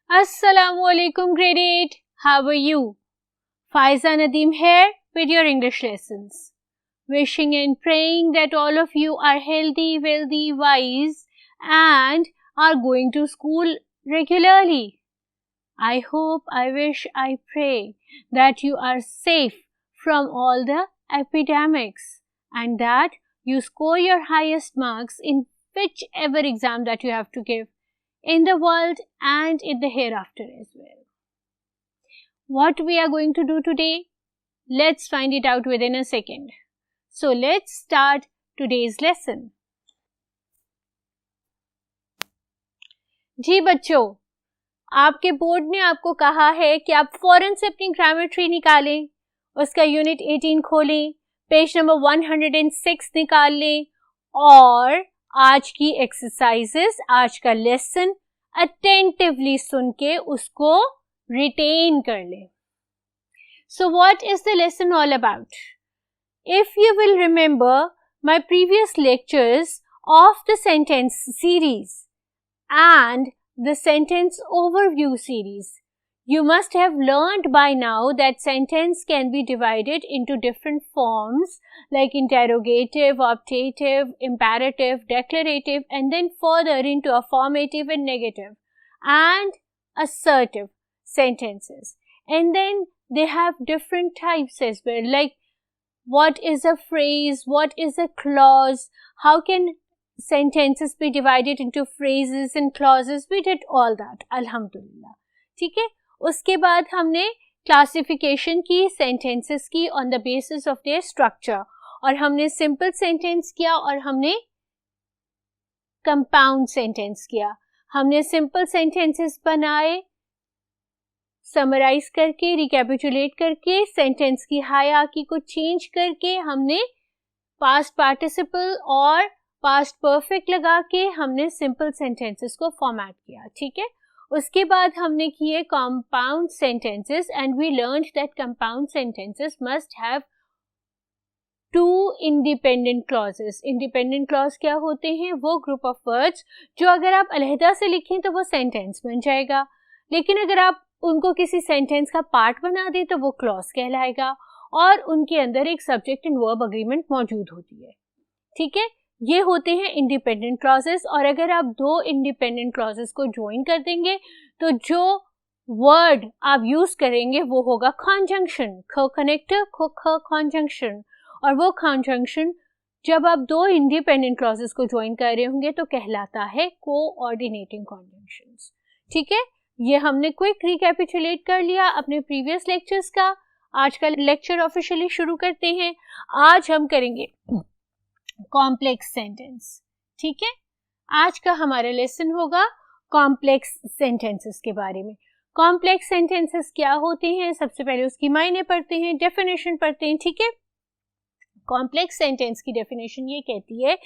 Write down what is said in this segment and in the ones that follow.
Assalamualaikum grade 8. How are you? Faiza Nadeem here with your English lessons. Wishing and praying that all of you are healthy, wealthy, wise and are going to school regularly. I hope, I wish, I pray that you are safe from all the epidemics and that you score your highest marks in whichever exam that you have to give in the world and in the hereafter as well. What we are going to do today? Let's find it out within a second. So let's start today's lesson. जी बच्चों, आपके board ने आपको कहा है कि आप फौरन से अपनी ग्रामर ट्री निकालें, उसका यूनिट 18 खोलें, पेज नंबर 106 निकाल लें और आज की एक्सरसाइजेस, आज का लेसन अटेंटिवली सुन के उसको रिटेन कर लें. So what is the lesson all about? If you will remember my previous lectures of the sentence series and the sentence overview series, you must have learned by now that sentence can be divided into different forms like interrogative, optative, imperative, declarative and then further into affirmative and negative and assertive sentences. And then they have different types as well, like what is a phrase, what is a clause, how can sentences be divided into phrases and clauses. We did all that, alhamdulillah. ठीक है, उसके बाद हमने classification की sentences की on the basis of their structure और हमने simple sentence किया और हमने कंपाउंड सेंटेंस किया. हमने सिंपल सेंटेंसेस बनाए समराइज करके, रिकैपिचुलेट करके, सेंटेंस की हायरार्की को चेंज करके हमने पास्ट पार्टिसिपल और पास्ट परफेक्ट लगा के हमने सिंपल सेंटेंसेस को फॉर्मेट किया. ठीक है, उसके बाद हमने किए compound sentences and we learned that compound sentences must have two independent clauses. Independent clause क्या होते हैं? वो ग्रुप ऑफ वर्ड्स जो अगर आप अलहदा से लिखें तो वो सेंटेंस बन जाएगा, लेकिन अगर आप उनको किसी सेंटेंस का पार्ट बना दे तो वो क्लॉज कहलाएगा और उनके अंदर एक सब्जेक्ट एंड वर्ब अग्रीमेंट मौजूद होती है. ठीक है, ये होते हैं इंडिपेंडेंट क्लॉजेस. और अगर आप दो इंडिपेंडेंट क्लॉजेस को ज्वाइन कर देंगे तो जो वर्ड आप यूज करेंगे वो होगा कॉन्जंक्शन. ख कनेक्टर, ख ख कॉन्जंक्शन. और वो कॉन्जंक्शन जब आप दो इंडिपेंडेंट क्लॉजेस को ज्वाइन कर रहे होंगे तो कहलाता है कोऑर्डिनेटिंग कॉन्जंक्शंस. ठीक है, ये हमने क्विक रिकैपिचुलेट कर लिया अपने प्रीवियस लेक्चर्स का. आज का लेक्चर ऑफिशियली शुरू करते हैं. आज हम करेंगे कॉम्प्लेक्स सेंटेंस. ठीक है, आज का हमारा लेसन होगा कॉम्प्लेक्स सेंटेंसेस के बारे में. कॉम्प्लेक्स सेंटेंसेस क्या होते हैं, सबसे पहले उसकी मायने पढ़ते हैं, डेफिनेशन पढ़ते हैं. ठीक है, कॉम्प्लेक्स सेंटेंस की डेफिनेशन ये कहती है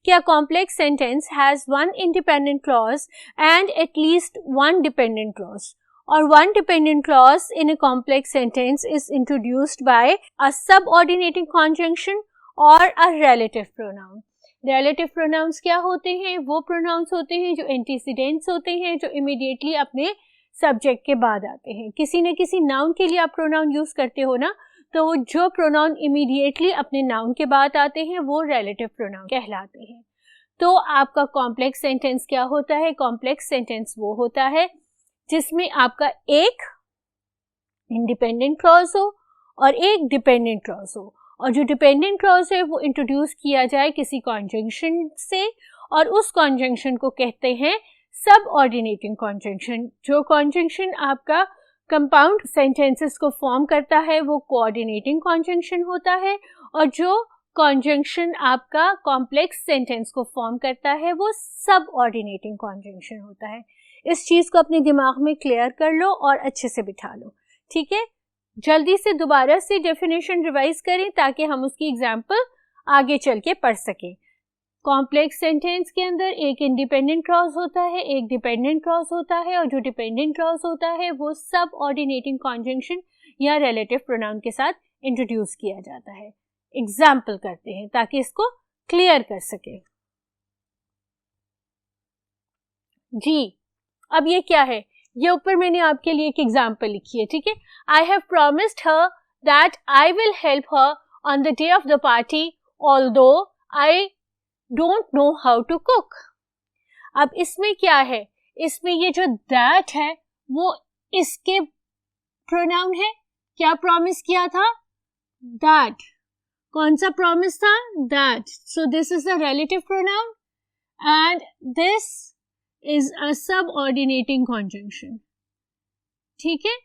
कि a complex sentence has one independent clause and at least one dependent clause. और one dependent clause in a complex sentence is introduced by a subordinating conjunction और a relative pronoun. Relative pronouns क्या होते हैं? वो प्रोनाउंस होते हैं जो antecedents होते हैं, जो इमीडिएटली अपने सब्जेक्ट के बाद आते हैं. किसी न किसी नाउन के लिए आप प्रोनाउन यूज करते हो ना, तो वो जो प्रोनाउन इमीडिएटली अपने नाउन के बाद आते हैं वो रिलेटिव प्रोनाउन कहलाते हैं. तो आपका कॉम्प्लेक्स सेंटेंस क्या होता है? कॉम्प्लेक्स सेंटेंस वो होता है जिसमें आपका एक इंडिपेंडेंट क्लॉज हो और एक डिपेंडेंट क्लॉज हो, और जो डिपेंडेंट क्लॉज है वो इंट्रोड्यूस किया जाए किसी कॉन्जंक्शन से और उस कॉन्जंक्शन को कहते हैं सबऑर्डिनेटिंग कॉन्जंक्शन. जो कॉन्जंक्शन आपका कंपाउंड सेंटेंसेस को फॉर्म करता है वो कोऑर्डिनेटिंग कॉन्जंक्शन होता है और जो कॉन्जंक्शन आपका कॉम्प्लेक्स सेंटेंस को फॉर्म करता है वो सबऑर्डिनेटिंग कॉन्जंक्शन होता है. इस चीज को अपने दिमाग में क्लियर कर लो और अच्छे से बिठा लो. ठीक है, जल्दी से दोबारा से डेफिनेशन रिवाइज करें ताकि हम उसकी एग्जाम्पल आगे चल के पढ़ सकें. कॉम्प्लेक्स सेंटेंस के अंदर एक इंडिपेंडेंट क्लॉज होता है, एक डिपेंडेंट क्लॉज होता है, और जो डिपेंडेंट क्लॉज होता है वो सबऑर्डिनेटिंग कॉन्जंक्शन या रिलेटिव प्रोनाउन के साथ इंट्रोड्यूस किया जाता है. एग्जाम्पल करते हैं ताकि इसको क्लियर कर सके। जी, अब ये क्या है, ये ऊपर मैंने आपके लिए एक एग्जाम्पल लिखी है, ठीक है। I have promised her that I will help her on the day of the party although I don't know how to cook. अब इसमें क्या है, इसमें ये जो दैट है वो इसके प्रोनाउन है। क्या प्रॉमिस किया था, दैट। कौन सा प्रॉमिस था, that. So this is the relative pronoun and this is a subordinating conjunction, ठीक है।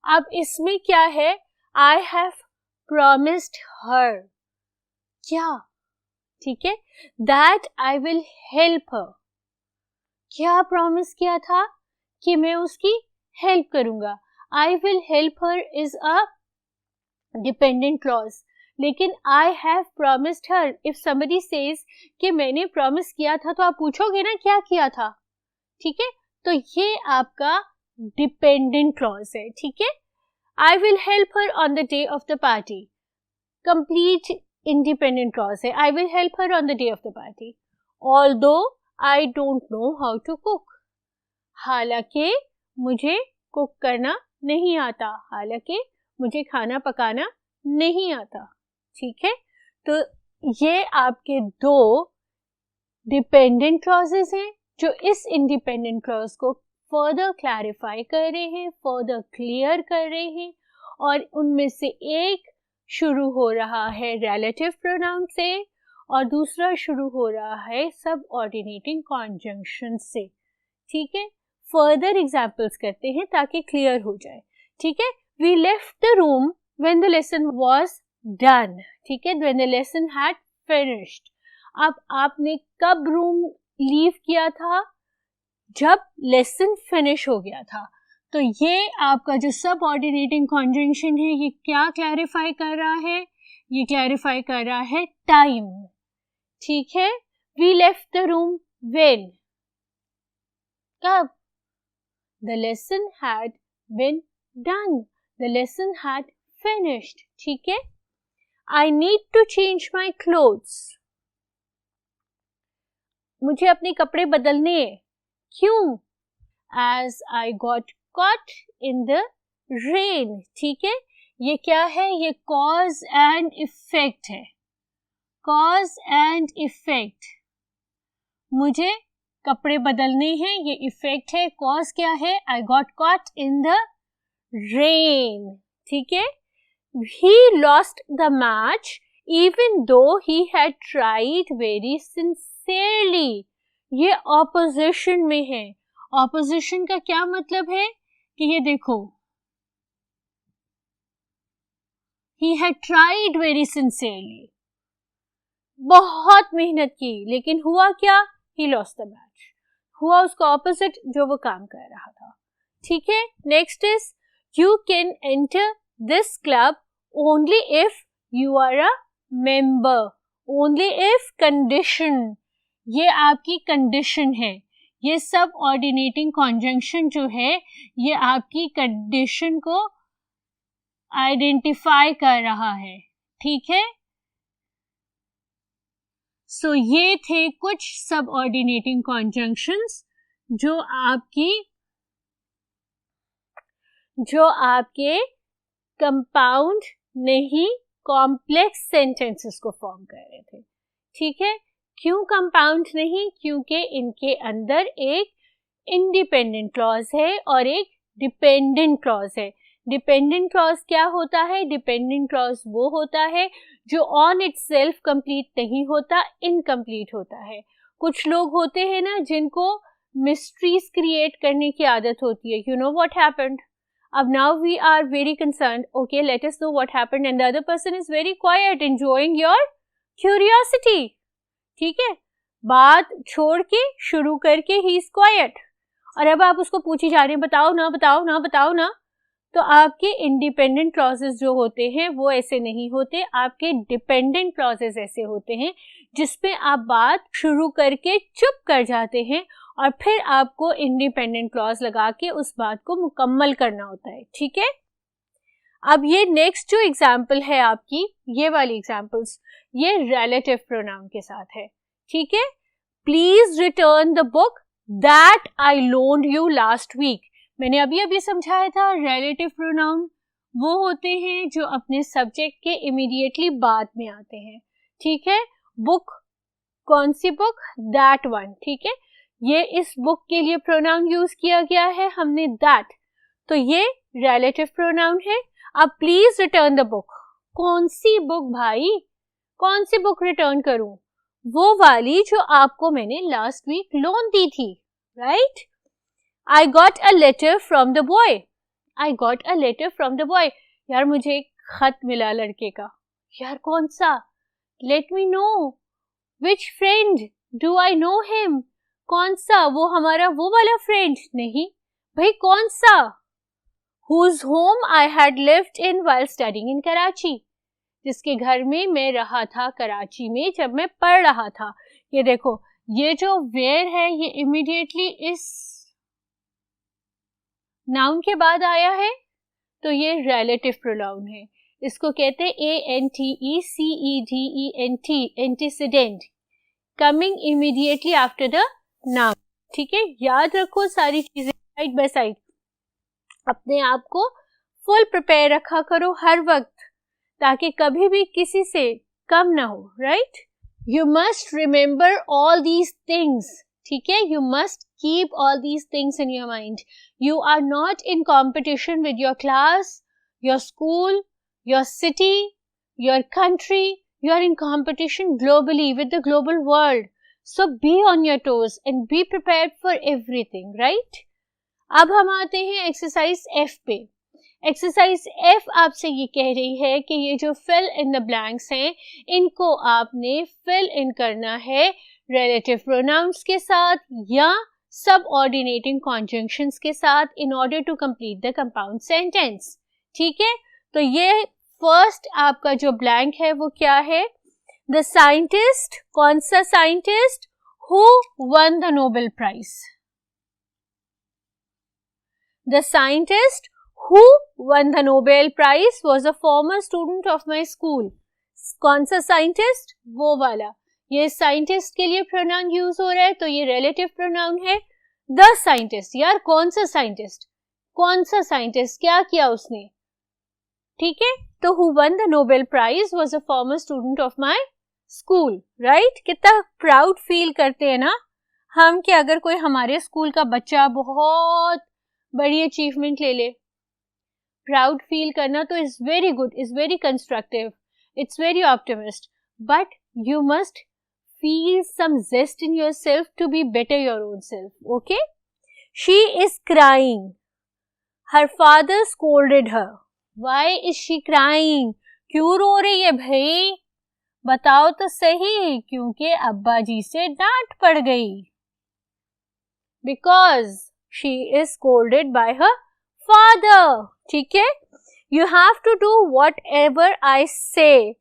अब इसमें क्या है, आई हैव प्रॉमिस्ड हर, क्या, ठीक है, that I will help her. क्या प्रॉमिस किया था कि मैं उसकी हेल्प करूंगा। I will help her is a dependent clause, लेकिन I have promised her, if somebody says कि मैंने प्रॉमिस किया था, तो आप पूछोगे ना क्या किया था, ठीक है। तो ये आपका डिपेंडेंट क्लॉज है, ठीक है। I will help her on the day of the party, complete independent clause है। I will help her on the day of the party although I don't know how to cook, हालांकि मुझे cook करना नहीं आता, हालांकि मुझे खाना पकाना नहीं आता, ठीक है। तो ये आपके दो डिपेंडेंट क्लॉजेस हैं जो इस इंडिपेंडेंट क्लॉज को फर्दर क्लैरिफाई कर रहे हैं, फर्दर क्लियर कर रहे हैं, और उनमें से एक शुरू हो रहा है रिलेटिव प्रोनाउन से और दूसरा शुरू हो रहा है सबऑर्डिनेटिंग कॉन्जंक्शन से, ठीक है। फर्दर एग्जाम्पल्स करते हैं ताकि क्लियर हो जाए, ठीक है। We left the room when the lesson was done, ठीक है, when the lesson had finished. अब आपने कब रूम लीव किया था, जब लेसन फिनिश हो गया था। तो ये आपका जो सबऑर्डिनेटिंग कॉन्जंक्शन है ये क्या क्लैरिफाई कर रहा है, ये क्लैरिफाई कर रहा है टाइम, ठीक है। We left the room when, कब, the lesson had been done, the lesson had finished, ठीक है। I need to change my clothes, मुझे अपने कपड़े बदलने हैं, क्यों, as I got caught in the rain, ठीक है। ये क्या है, ये cause and effect है, cause and effect। मुझे कपड़े बदलने हैं, ये इफेक्ट है, कॉज क्या है, I got caught in the rain, ठीक है। He lost the match even though he had tried very sincerely, ये ऑपोजिशन में है। ऑपोजिशन का क्या मतलब है कि ये देखो, he had tried very sincerely, बहुत मेहनत की, लेकिन हुआ क्या, ही लॉस्ट द मैच, हुआ उसका ऑपोजिट जो वो काम कर रहा था, ठीक है। Next is you can enter this club only if you are a member, only if condition, ये आपकी कंडीशन है। ये सब ऑर्डिनेटिंग कॉन्जंक्शन जो है ये आपकी कंडीशन को आइडेंटिफाई कर रहा है, ठीक है। सो ये थे कुछ सबऑर्डिनेटिंग कॉन्जंक्शंस जो आपके कंपाउंड नहीं कॉम्प्लेक्स सेंटेंसेस को फॉर्म कर रहे थे, ठीक है। क्यों कंपाउंड नहीं, क्योंकि इनके अंदर एक इंडिपेंडेंट क्लॉज है और एक डिपेंडेंट क्लॉज है। डिपेंडेंट क्लॉज क्या होता है, डिपेंडेंट क्लॉज वो होता है जो ऑन इटसेल्फ कंप्लीट नहीं होता, इनकम्प्लीट होता है। कुछ लोग होते हैं ना जिनको मिस्ट्रीज क्रिएट करने की आदत होती है, यू नो व्हाट हैपेंड, अब now we are very concerned, okay let us know what happened, and the other person is very quite enjoying your curiosity, ठीक है, बात छोड़ के शुरू करके ही इज क्वाइट, और अब आप उसको पूछी जा रहे हैं बताओ ना बताओ ना बताओ ना। तो आपके इंडिपेंडेंट क्लॉजेस जो होते हैं वो ऐसे नहीं होते, आपके डिपेंडेंट क्लॉजेस ऐसे होते हैं जिसपे आप बात शुरू करके चुप कर जाते हैं और फिर आपको इंडिपेंडेंट क्लॉज लगा के उस बात को मुकम्मल करना होता है, ठीक है। अब ये नेक्स्ट जो एग्जाम्पल है आपकी, ये वाली एग्जाम्पल्स, ये रिलेटिव प्रोनाउन के साथ है, ठीक है। Please return the book that I loaned you last week. मैंने अभी अभी समझाया था रिलेटिव प्रोनाउन वो होते हैं जो अपने सब्जेक्ट के इमीडिएटली बाद में आते हैं, ठीक है। बुक, कौन सी बुक? दैट वन, ठीक है। ये इस बुक के लिए प्रोनाउन यूज किया गया है हमने दैट, तो ये रिलेटिव प्रोनाउन है। अब प्लीज रिटर्न द बुक, कौन सी बुक भाई, कौन सी बुक रिटर्न करूं? वो वाली जो आपको मैंने लास्ट वीक लोन दी थी, right. I got a letter from the boy, I got a letter from the boy, यार मुझे एक खत मिला लड़के का, यार कौन सा? Let me know which friend, do I know him, कौन सा? वो हमारा वो वाला फ्रेंड? नहीं भाई, कौन सा? whose home I had lived in while studying in Karachi, जिसके घर में मैं रहा था कराची में जब मैं पढ़ रहा था। ये देखो, ये जो where है ये इमीडिएटली इस नाउन के बाद आया है, तो ये रिलेटिव प्रोनाउन है। इसको कहते हैं ANTECEDENT, antecedent, coming immediately after the noun, ठीक है। याद रखो सारी चीजें साइड बाय साइड, अपने आप को फुल प्रिपेयर रखा करो हर वक्त, ताकि कभी भी किसी से कम ना हो, right. You must remember all these things, ठीक है। You must keep all these things in your mind. You are not in competition with your class, your school, your city, your country, you are in competition globally with the global world, so be on your toes and be prepared for everything, right? अब हम आते हैं exercise F पे। Exercise F आपसे ये कह रही है कि ये जो fill in the blanks हैं, इनको आपने fill in करना है relative pronouns के साथ या subordinating conjunctions के साथ in order to complete the compound sentence, ठीक है। तो ये फर्स्ट आपका जो ब्लैंक है वो क्या है? द साइंटिस्ट, कौन सा scientist? Who won the Nobel prize, the scientist who won the Nobel prize was a former student of my school. कौन सा साइंटिस्ट? वो वाला। ये साइंटिस्ट के लिए प्रोनाउन यूज हो रहा है, तो ये रिलेटिव प्रोनाउन है। द साइंटिस्ट, यार कौन सा साइंटिस्ट, कौन सा साइंटिस्ट, क्या किया उसने, ठीक है। तो who won the Nobel Prize was a former student of my school, right? कितना प्राउड फील करते हैं ना हम कि अगर कोई हमारे स्कूल का बच्चा बहुत बड़ी अचीवमेंट ले ले। प्राउड फील करना तो is very good, is very constructive, it's very optimist, but you must feel some zest in yourself to be better your own self, okay? She is crying. Her father scolded her. Why is she crying? क्यों रो रही है भाई? बताओ तो सही, क्योंकि अब्बा जी से डांट पड़ गई। Because she is scolded by her father, ठीक है। You have to do whatever I say.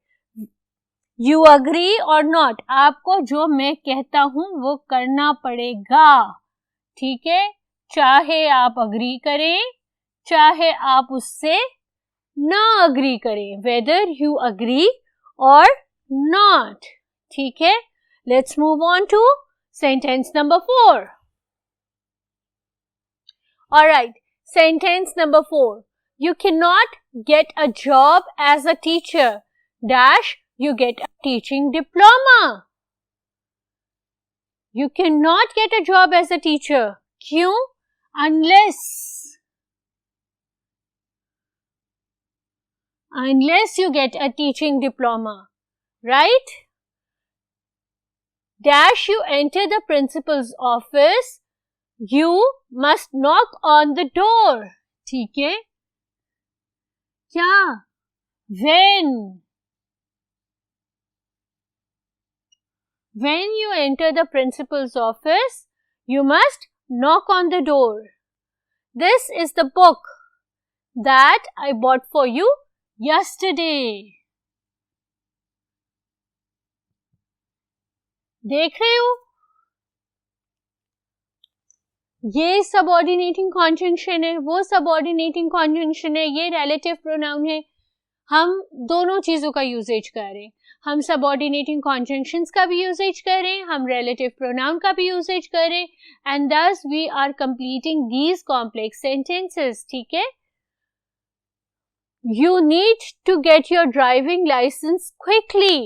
You agree or not? आपको जो मैं कहता हूं वो करना पड़ेगा, ठीक है। चाहे आप अग्री करें, चाहे आप उससे ना अग्री करें, whether you agree or not, ठीक है। Let's move on to sentence number 4। Alright, sentence number 4, you can not get a job as a teacher dash you get a teaching diploma. You can not get a job as a teacher, क्यों? Unless you get a teaching diploma, right? Dash you enter the principal's office, you must knock on the door, ठीक है। क्या? When you enter the principal's office, you must knock on the door. This is the book that I bought for you yesterday. देख रहे हो? ये subordinating कॉन्जंक्शन है, वो subordinating कॉन्जंक्शन है, ये रिलेटिव प्रोनाउन है। हम दोनों चीजों का यूजेज कर रहे हैं, हम सबऑर्डिनेटिंग कॉन्जंक्शंस का भी यूजेज कर रहे हैं, हम रिलेटिव प्रोनाउन का भी यूजेज कर रहे हैं, and thus we are completing these complex sentences. ठीक है, you need to get your driving license quickly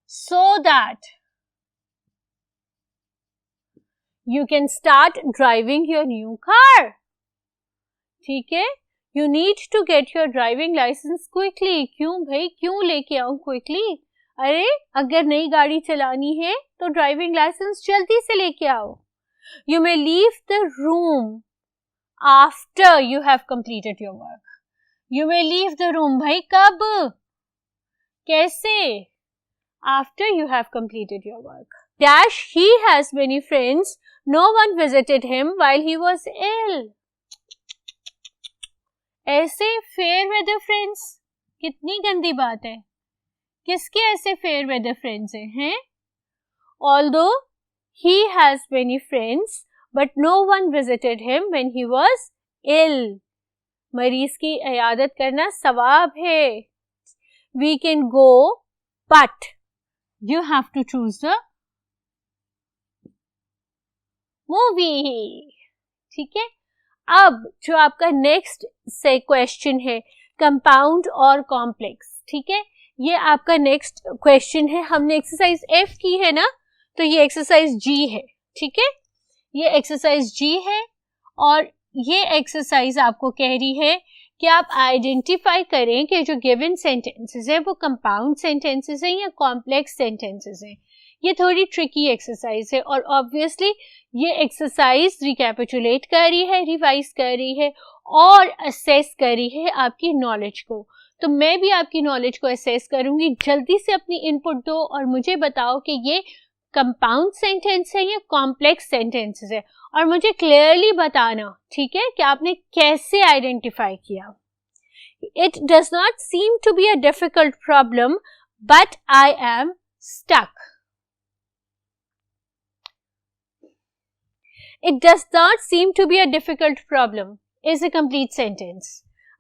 so that you can start driving your new car. ठीक है, you need to get your driving license quickly. क्यों भाई, क्यों लेके आऊं quickly? अरे अगर नई गाड़ी चलानी है तो ड्राइविंग लाइसेंस जल्दी से लेके आओ. You may leave the room after you have completed your work. You may leave the room. भाई कब, कैसे? After you have completed your work. Dash, he has many friends. No one visited him while he was ill. ऐसे fair weather friends, कितनी गंदी बात है. किसके ऐसे fair weather friends हैं? Although he has many friends, but no one visited him when he was ill. मरीज की इयादत करना सवाब है. We can go, but you have to choose the movie. ठीक है, अब जो आपका नेक्स्ट से क्वेश्चन है, कंपाउंड और कॉम्प्लेक्स. ठीक है, ये आपका नेक्स्ट क्वेश्चन है. हमने एक्सरसाइज F की है ना, तो ये एक्सरसाइज G है. ठीक है, ये एक्सरसाइज G है और ये एक्सरसाइज आपको कह रही है कि आप आइडेंटिफाई करें कि जो गिवन सेंटेंसेस है वो कंपाउंड सेंटेंसेस हैं या कॉम्प्लेक्स सेंटेंसेस हैं. ये थोड़ी ट्रिकी एक्सरसाइज है और ऑब्वियसली ये एक्सरसाइज रिकैपिचुलेट कर रही है, रिवाइज कर रही है और असेस कर रही है आपकी नॉलेज को. तो मैं भी आपकी नॉलेज को असेस करूंगी. जल्दी से अपनी इनपुट दो और मुझे बताओ कि ये कंपाउंड सेंटेंस है या कॉम्प्लेक्स सेंटेंसेस है, और मुझे क्लियरली बताना. ठीक है, कि आपने कैसे आइडेंटिफाई किया. It does not seem to be a difficult problem but I am stuck. It does not seem to be a difficult problem is a complete sentence.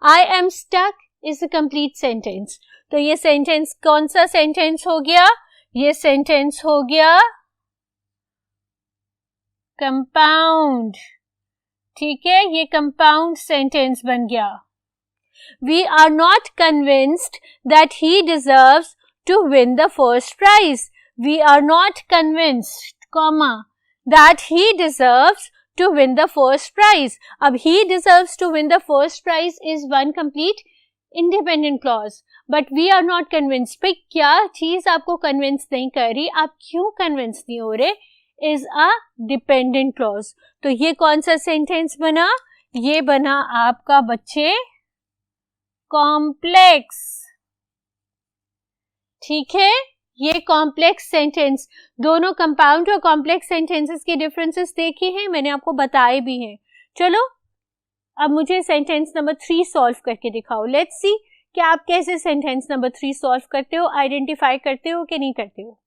I am stuck is a complete sentence. तो ये sentence कौन सा sentence हो गया? ये sentence हो गया compound. ठीक है, ये कंपाउंड सेंटेंस बन गया. We are not convinced that he deserves to win the first prize. We are not convinced, comma, that he deserves to win the first prize. अब he deserves to win the first prize is one complete independent clause. But we are not convinced. भाई क्या चीज आपको convince नहीं कर रही, आप क्यों convince नहीं हो रहे, is a dependent clause. तो ये कौन सा sentence बना? ये बना आपका बच्चे complex. ठीक है, ये कॉम्प्लेक्स सेंटेंस. दोनों कंपाउंड और कॉम्प्लेक्स सेंटेंसेस के डिफरेंसेस देखे हैं, मैंने आपको बताए भी हैं. चलो अब मुझे सेंटेंस नंबर 3 सॉल्व करके दिखाओ. लेट्स सी कि आप कैसे सेंटेंस नंबर 3 सॉल्व करते हो, आइडेंटिफाई करते हो कि नहीं करते हो.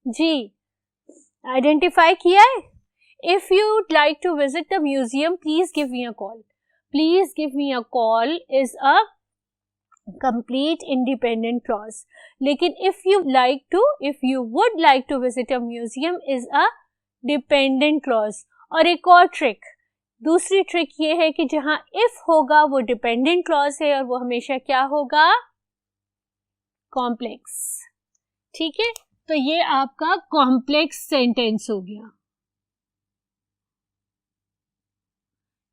जी, आइडेंटिफाई किया है. If you like to visit the museum please give me a call. Please give me a call is a complete independent clause. लेकिन if you would like to visit a museum is a dependent clause. और एक और trick, दूसरी trick ये है कि जहां if होगा वो dependent clause है और वो हमेशा क्या होगा? complex. ठीक है, तो ये आपका complex sentence हो गया.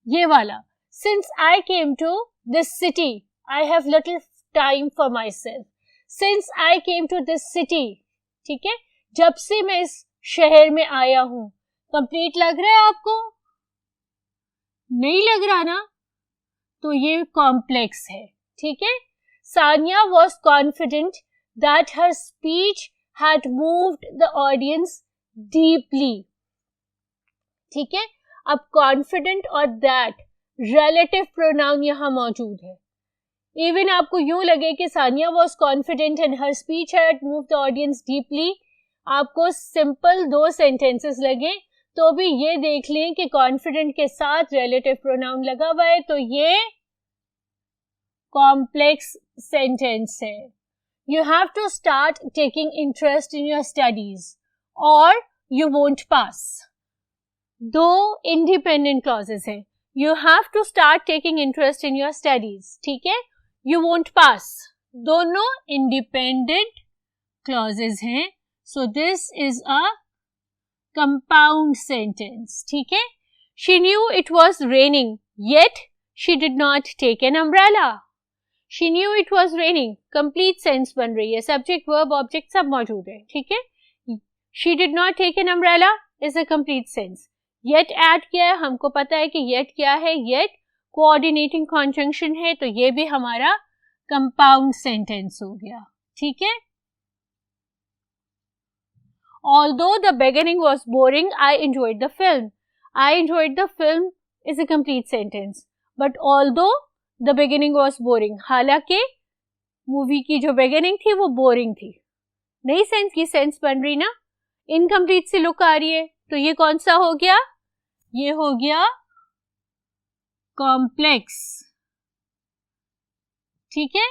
ये वाला, since I came to this city I have little time for myself. Since I came to this city, ठीक है, जब से मैं इस शहर में आया हूं. कंप्लीट लग रहा है आपको? नहीं लग रहा ना? तो ये कॉम्प्लेक्स है. ठीक है, Sania was confident that her speech had moved the audience deeply. ठीक है, अब confident और that relative pronoun यहां मौजूद है. इवन आपको यूं लगे कि Sania was confident and her speech had move the audience deeply, आपको सिंपल 2 सेंटेंसेस लगे तो भी ये देख लें कि कॉन्फिडेंट के साथ रिलेटिव प्रोनाउन लगा हुआ है, तो ये कॉम्प्लेक्स सेंटेंस है. You have to start taking interest in your studies और you won't pass. 2 independent clauses हैं. You have to start taking interest in your studies, ठीक है. यू वोंट पास, दोनों इंडिपेंडेंट क्लॉजेस हैं. So this is a compound sentence, ठीक है. She knew it was raining yet she did not take an umbrella. She knew it was raining, complete sense बन रही है, subject verb object सब मौजूद है, ठीक है. She did not take an umbrella is a complete sense. Yet add किया है, हमको पता है कि येट क्या है, येट कोऑर्डिनेटिंग कॉन्जंक्शन है, तो ये भी हमारा कंपाउंड सेंटेंस हो गया, ठीक है. Although the beginning was boring, I enjoyed the film. I enjoyed the film is a complete sentence. But although the beginning was boring, हालांकि मूवी की जो beginning थी वो boring थी. नई सेंस की सेंस बन रही ना, इनकम्प्लीट सी लुक आ रही है, तो ये कौन सा हो गया, ये हो गया कॉम्प्लेक्स, ठीक है.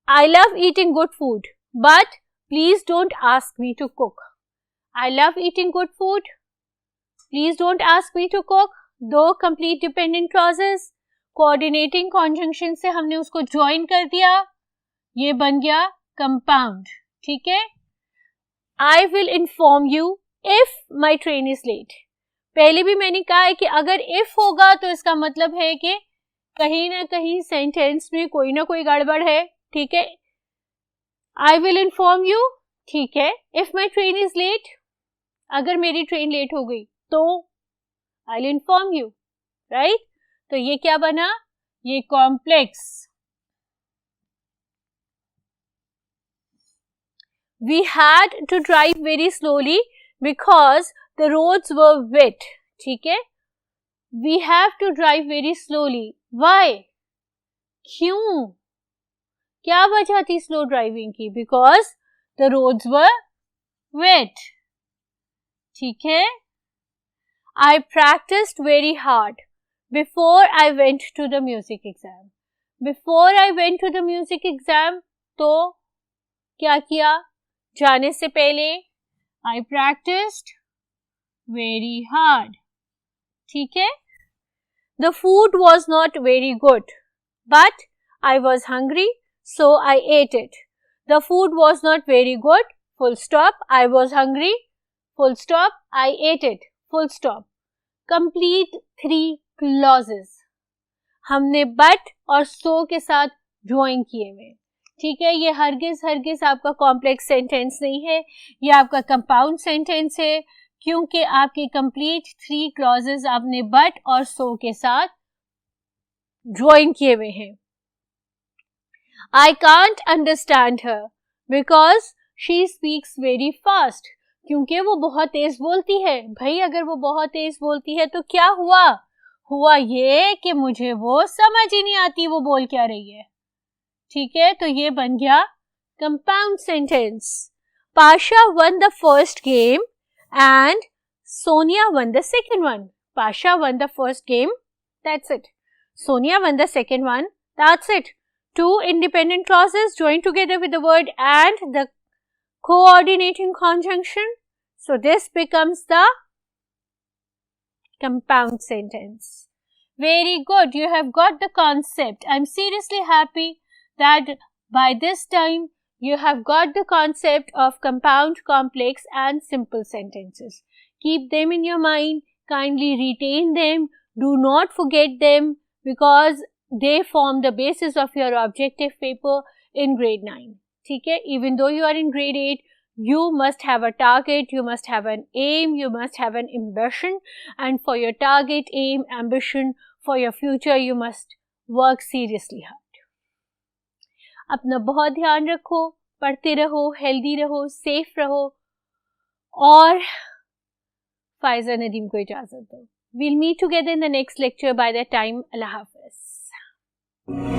I love eating good food, but please don't ask me to cook. I love eating good food. Please don't ask me to cook. 2 complete dependent clauses. Coordinating conjunction से हमने उसको join कर दिया, ये बन गया compound, ठीक है. I will inform you if my train is late. पहले भी मैंने कहा है कि अगर if होगा तो इसका मतलब है कि कहीं ना कहीं सेंटेंस में कोई ना कोई गड़बड़ है, ठीक है. I will inform you, ठीक है. If my train is late, अगर मेरी ट्रेन लेट हो गई तो I'll inform you, right? तो ये क्या बना, ये complex. We had to drive very slowly because the roads were wet, ठीक है. We have to drive very slowly. Why? क्यों, क्या वजह थी स्लो ड्राइविंग की? Because the roads were wet, ठीक है. I practiced very hard before I went to the music exam. Before I went to the music exam, तो क्या किया, जाने से पहले I practiced very hard, ठीक है. The food was not very good, but I was hungry, so I ate it. The food was not very good, full stop. I was hungry, full stop. I ate it, full stop. Complete 3 clauses हमने but और so के साथ join किए हुए, ठीक है. ये हरगिज आपका कॉम्प्लेक्स सेंटेंस नहीं है, ये आपका कंपाउंड सेंटेंस है, क्योंकि आपके कंप्लीट 3 क्लॉजेस आपने but और so के साथ join किए हुए हैं. I can't understand her because she speaks very fast. क्योंकि वो बहुत तेज बोलती है. भाई अगर वो बहुत तेज बोलती है तो क्या हुआ, हुआ ये कि मुझे वो समझ ही नहीं आती वो बोल क्या रही है, ठीक है. तो ये बन गया compound sentence. Pasha won the first game and Sonia won the second one. Pasha won the first game, that's it. Sonia won the second one, that's it. 2 independent clauses joined together with the word and, the coordinating conjunction. So this becomes the compound sentence. Very good, you have got the concept. I'm seriously happy that by this time you have got the concept of compound, complex and simple sentences. Keep them in your mind, kindly retain them, do not forget them because they form the basis of your objective paper in grade 9. ठीक है, even though you are in grade 8, you must have a target, you must have an aim, you must have an ambition, and for your target, aim, ambition, for your future, you must work seriously hard. अपना बहुत ध्यान रखो, पढ़ते रहो, healthy रहो, safe रहो और Pfizer Nadeem को इजाजत दो. We'll meet together in the next lecture. By that time, Allah Hafiz.